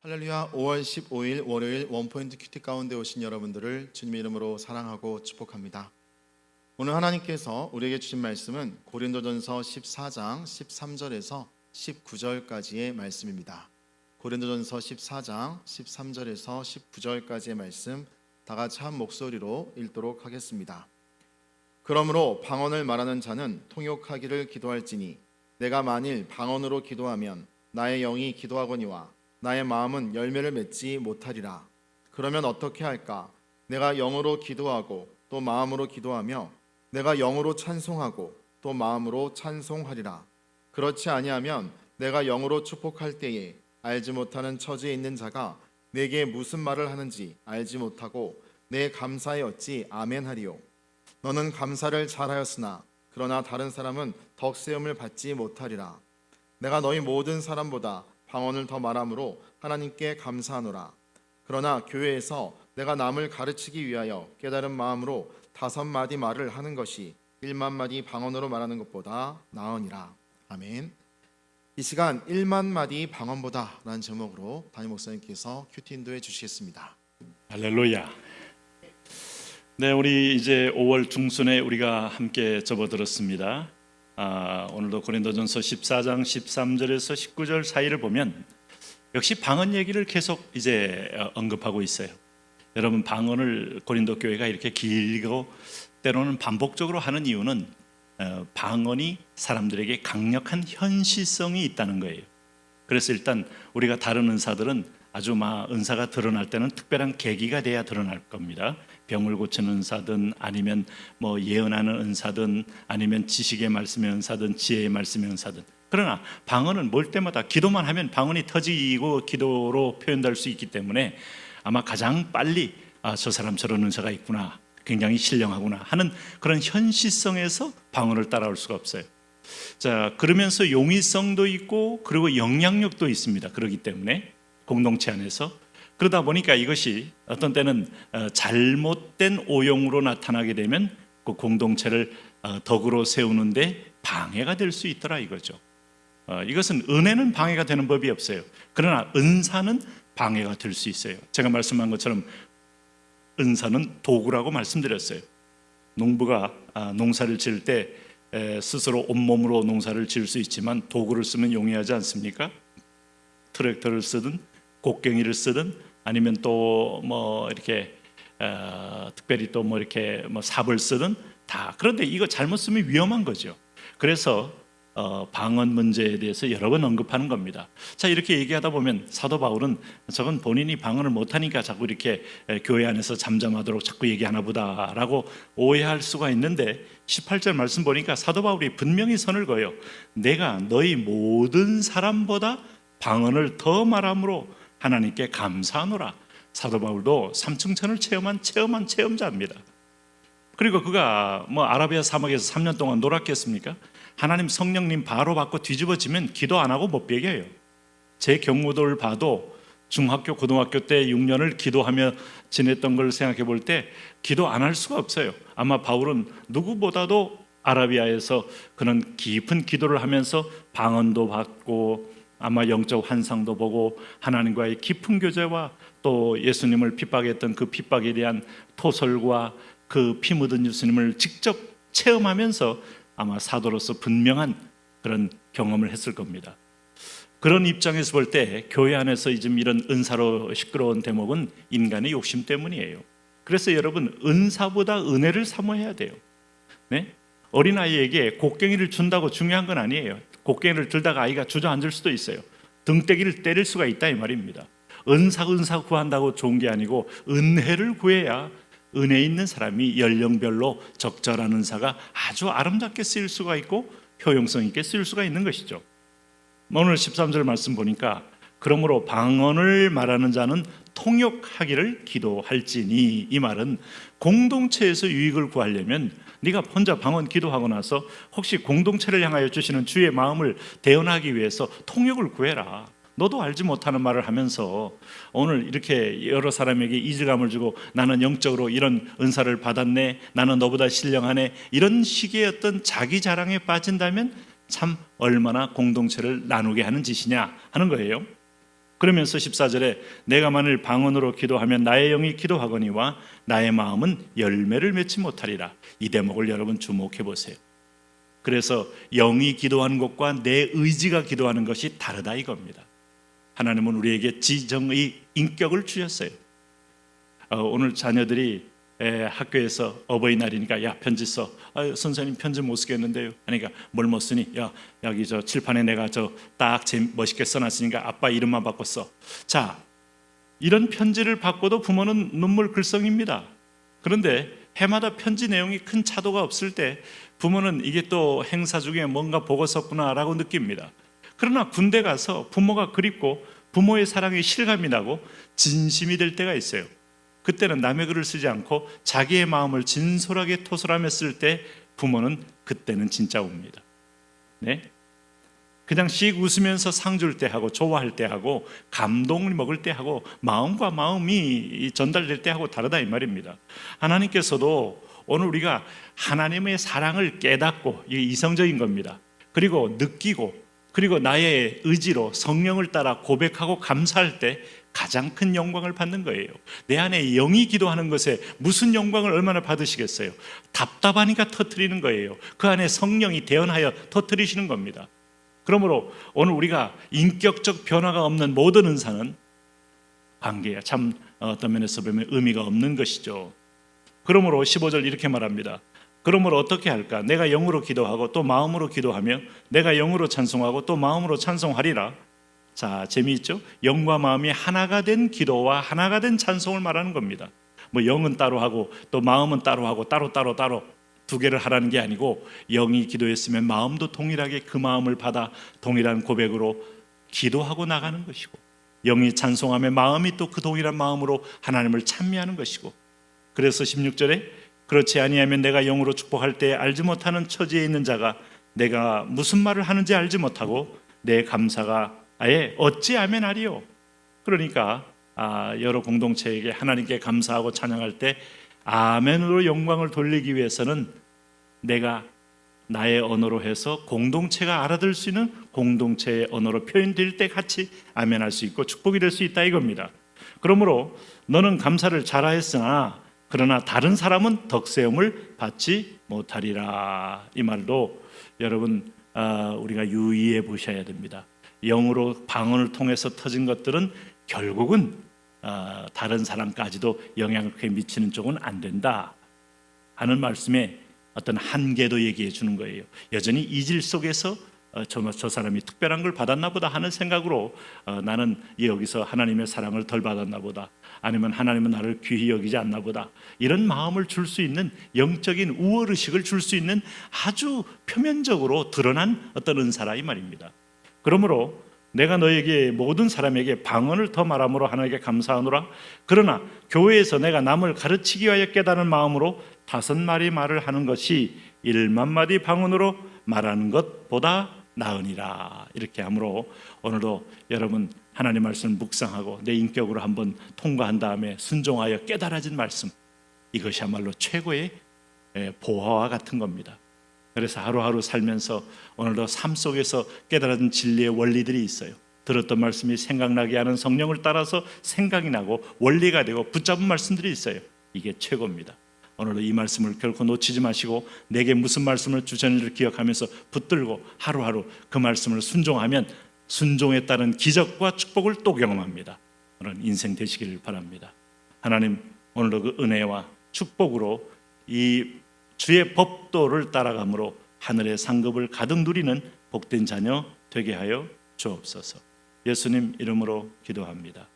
할렐루야. 5월 15일 월요일 원포인트 큐티 가운데 오신 여러분들을 주님의 이름으로 사랑하고 축복합니다. 오늘 하나님께서 우리에게 주신 말씀은 고린도전서 14장 13절에서 19절까지의 말씀입니다. 고린도전서 14장 13절에서 19절까지의 말씀 다 같이 한 목소리로 읽도록 하겠습니다. 그러므로 방언을 말하는 자는 통역하기를 기도할지니 내가 만일 방언으로 기도하면 나의 영이 기도하거니와 나의 마음은 열매를 맺지 못하리라. 그러면 어떻게 할까? 내가 영으로 기도하고 또 마음으로 기도하며 내가 영으로 찬송하고 또 마음으로 찬송하리라. 그렇지 아니하면 내가 영으로 축복할 때에 알지 못하는 처지에 있는 자가 내게 무슨 말을 하는지 알지 못하고 내 감사에 어찌 아멘하리요. 너는 감사를 잘하였으나 그러나 다른 사람은 덕세움을 받지 못하리라. 내가 너희 모든 사람보다 방언을 더 말함으로 하나님께 감사하노라. 그러나 교회에서 내가 남을 가르치기 위하여 깨달은 마음으로 5마디 말을 하는 것이 1만 마디 방언으로 말하는 것보다 나으니라. 아멘. 이 시간 1만 마디 방언보다 라는 제목으로 담임 목사님께서 큐티 인도해 주시겠습니다. 할렐루야. 네, 우리 이제 5월 중순에 우리가 함께 접어들었습니다. 오늘도 고린도전서 14장 13절에서 19절 사이를 보면 역시 방언 얘기를 계속 이제 언급하고 있어요. 여러분, 방언을 고린도 교회가 이렇게 길고 때로는 반복적으로 하는 이유는 방언이 사람들에게 강력한 현실성이 있다는 거예요. 그래서 일단 우리가 다른 은사들은 아주 은사가 드러날 때는 특별한 계기가 돼야 드러날 겁니다. 병을 고치는 은사든 아니면 예언하는 은사든 아니면 지식의 말씀의 은사든 지혜의 말씀의 은사든. 그러나 방언은 뭘 때마다 기도만 하면 방언이 터지고 기도로 표현될 수 있기 때문에 아마 가장 빨리 저 사람 저런 은사가 있구나, 굉장히 신령하구나 하는 그런 현실성에서 방언을 따라올 수가 없어요. 자, 그러면서 용이성도 있고 그리고 영향력도 있습니다. 그렇기 때문에 공동체 안에서 그러다 보니까 이것이 어떤 때는 잘못된 오용으로 나타나게 되면 그 공동체를 덕으로 세우는데 방해가 될 수 있더라 이거죠. 이것은 은혜는 방해가 되는 법이 없어요. 그러나 은사는 방해가 될 수 있어요. 제가 말씀한 것처럼 은사는 도구라고 말씀드렸어요. 농부가 농사를 지을 때 스스로 온몸으로 농사를 지을 수 있지만 도구를 쓰면 용이하지 않습니까? 트랙터를 쓰든 곡괭이를 쓰든 아니면 또 이렇게 특별히 또 이렇게 삽을 쓰든 다. 그런데 이거 잘못 쓰면 위험한 거죠. 그래서 방언 문제에 대해서 여러 번 언급하는 겁니다. 자, 이렇게 얘기하다 보면 사도 바울은 저건 본인이 방언을 못하니까 자꾸 이렇게 교회 안에서 잠잠하도록 자꾸 얘기하나 보다라고 오해할 수가 있는데 18절 말씀 보니까 사도 바울이 분명히 선을 그어요. 내가 너희 모든 사람보다 방언을 더 말함으로 하나님께 감사하노라. 사도 바울도 삼층천을 체험한 체험자입니다. 그리고 그가 아라비아 사막에서 3년 동안 놀았겠습니까? 하나님 성령님 바로 받고 뒤집어지면 기도 안 하고 못 베겨요. 제 경우를 봐도 중학교 고등학교 때 6년을 기도하며 지냈던 걸 생각해 볼 때 기도 안 할 수가 없어요. 아마 바울은 누구보다도 아라비아에서 그런 깊은 기도를 하면서 방언도 받고 아마 영적 환상도 보고 하나님과의 깊은 교제와 또 예수님을 핍박했던 그 핍박에 대한 토설과 그 피 묻은 예수님을 직접 체험하면서 아마 사도로서 분명한 그런 경험을 했을 겁니다. 그런 입장에서 볼 때 교회 안에서 지금 이런 은사로 시끄러운 대목은 인간의 욕심 때문이에요. 그래서 여러분, 은사보다 은혜를 사모해야 돼요. 네? 어린아이에게 곡괭이를 준다고 중요한 건 아니에요. 곡괭이를 들다가 아이가 주저앉을 수도 있어요. 등대기를 때릴 수가 있다 이 말입니다. 은사 구한다고 좋은 게 아니고 은혜를 구해야 은혜 있는 사람이 연령별로 적절한 은사가 아주 아름답게 쓰일 수가 있고 효용성 있게 쓰일 수가 있는 것이죠. 오늘 13절 말씀 보니까 그러므로 방언을 말하는 자는 통역하기를 기도할지니, 이 말은 공동체에서 유익을 구하려면 네가 혼자 방언 기도하고 나서 혹시 공동체를 향하여 주시는 주의 마음을 대언하기 위해서 통역을 구해라. 너도 알지 못하는 말을 하면서 오늘 이렇게 여러 사람에게 이질감을 주고 나는 영적으로 이런 은사를 받았네, 나는 너보다 신령하네, 이런 식의 어떤 자기 자랑에 빠진다면 참 얼마나 공동체를 나누게 하는 짓이냐 하는 거예요. 그러면서 14절에 내가 만일 방언으로 기도하면 나의 영이 기도하거니와 나의 마음은 열매를 맺지 못하리라. 이 대목을 여러분 주목해 보세요. 그래서 영이 기도하는 것과 내 의지가 기도하는 것이 다르다 이겁니다. 하나님은 우리에게 지정의 인격을 주셨어요. 오늘 자녀들이 학교에서 어버이날이니까 야 편지 써. 선생님 편지 못 쓰겠는데요. 그러니까 뭘 못 쓰니? 야 여기 저 칠판에 내가 저 딱 멋있게 써놨으니까 아빠 이름만 바꿔 써. 자, 이런 편지를 받고도 부모는 눈물 글썽입니다. 그런데 해마다 편지 내용이 큰 차도가 없을 때 부모는 이게 또 행사 중에 뭔가 보고 썼구나라고 느낍니다. 그러나 군대 가서 부모가 그립고 부모의 사랑이 실감이 나고 진심이 될 때가 있어요. 그때는 남의 글을 쓰지 않고 자기의 마음을 진솔하게 토설하며 쓸 때 부모는 그때는 진짜 웁니다. 네? 그냥 씩 웃으면서 상 줄 때 하고 좋아할 때 하고 감동을 먹을 때 하고 마음과 마음이 전달될 때 하고 다르다 이 말입니다. 하나님께서도 오늘 우리가 하나님의 사랑을 깨닫고 이게 이성적인 겁니다. 그리고 느끼고 그리고 나의 의지로 성령을 따라 고백하고 감사할 때 가장 큰 영광을 받는 거예요. 내 안에 영이 기도하는 것에 무슨 영광을 얼마나 받으시겠어요? 답답하니까 터뜨리는 거예요. 그 안에 성령이 대언하여 터뜨리시는 겁니다. 그러므로 오늘 우리가 인격적 변화가 없는 모든 은사는 관계야 참 어떤 면에서 보면 의미가 없는 것이죠. 그러므로 15절 이렇게 말합니다. 그러므로 어떻게 할까? 내가 영으로 기도하고 또 마음으로 기도하며 내가 영으로 찬송하고 또 마음으로 찬송하리라. 자, 재미있죠? 영과 마음이 하나가 된 기도와 하나가 된 찬송을 말하는 겁니다. 뭐 영은 따로 하고 또 마음은 따로 하고 따로 두 개를 하라는 게 아니고 영이 기도했으면 마음도 동일하게 그 마음을 받아 동일한 고백으로 기도하고 나가는 것이고 영이 찬송하며 마음이 또 그 동일한 마음으로 하나님을 찬미하는 것이고 그래서 16절에 그렇지 아니하면 내가 영으로 축복할 때 알지 못하는 처지에 있는 자가 내가 무슨 말을 하는지 알지 못하고 내 감사가 아예 어찌 아멘하리요. 그러니까 여러 공동체에게 하나님께 감사하고 찬양할 때 아멘으로 영광을 돌리기 위해서는 내가 나의 언어로 해서 공동체가 알아들을 수 있는 공동체의 언어로 표현될 때 같이 아멘할 수 있고 축복이 될 수 있다 이겁니다. 그러므로 너는 감사를 잘하였으나 그러나 다른 사람은 덕세움을 받지 못하리라. 이 말도 여러분 우리가 유의해 보셔야 됩니다. 영으로 방언을 통해서 터진 것들은 결국은 다른 사람까지도 영향을 크게 미치는 쪽은 안 된다 하는 말씀에 어떤 한계도 얘기해 주는 거예요. 여전히 이질 속에서 저 사람이 특별한 걸 받았나 보다 하는 생각으로 나는 여기서 하나님의 사랑을 덜 받았나 보다 아니면 하나님은 나를 귀히 여기지 않나 보다 이런 마음을 줄 수 있는 영적인 우월의식을 줄 수 있는 아주 표면적으로 드러난 어떤 은사라 이 말입니다. 그러므로 내가 너에게 모든 사람에게 방언을 더 말함으로 하나님께 감사하노라. 그러나 교회에서 내가 남을 가르치기 위하여 깨달은 마음으로 5마리 말을 하는 것이 1만마디 방언으로 말하는 것보다 나으니라. 이렇게 하므로 오늘도 여러분 하나님 말씀을 묵상하고 내 인격으로 한번 통과한 다음에 순종하여 깨달아진 말씀, 이것이야말로 최고의 보화와 같은 겁니다. 그래서 하루하루 살면서 오늘도 삶 속에서 깨달은 진리의 원리들이 있어요. 들었던 말씀이 생각나게 하는 성령을 따라서 생각이 나고 원리가 되고 붙잡은 말씀들이 있어요. 이게 최고입니다. 오늘도 이 말씀을 결코 놓치지 마시고 내게 무슨 말씀을 주셨는지를 기억하면서 붙들고 하루하루 그 말씀을 순종하면 순종에 따른 기적과 축복을 또 경험합니다. 그런 인생 되시기를 바랍니다. 하나님 오늘도 그 은혜와 축복으로 이 주의 법도를 따라감으로 하늘의 상급을 가득 누리는 복된 자녀 되게 하여 주옵소서. 예수님 이름으로 기도합니다.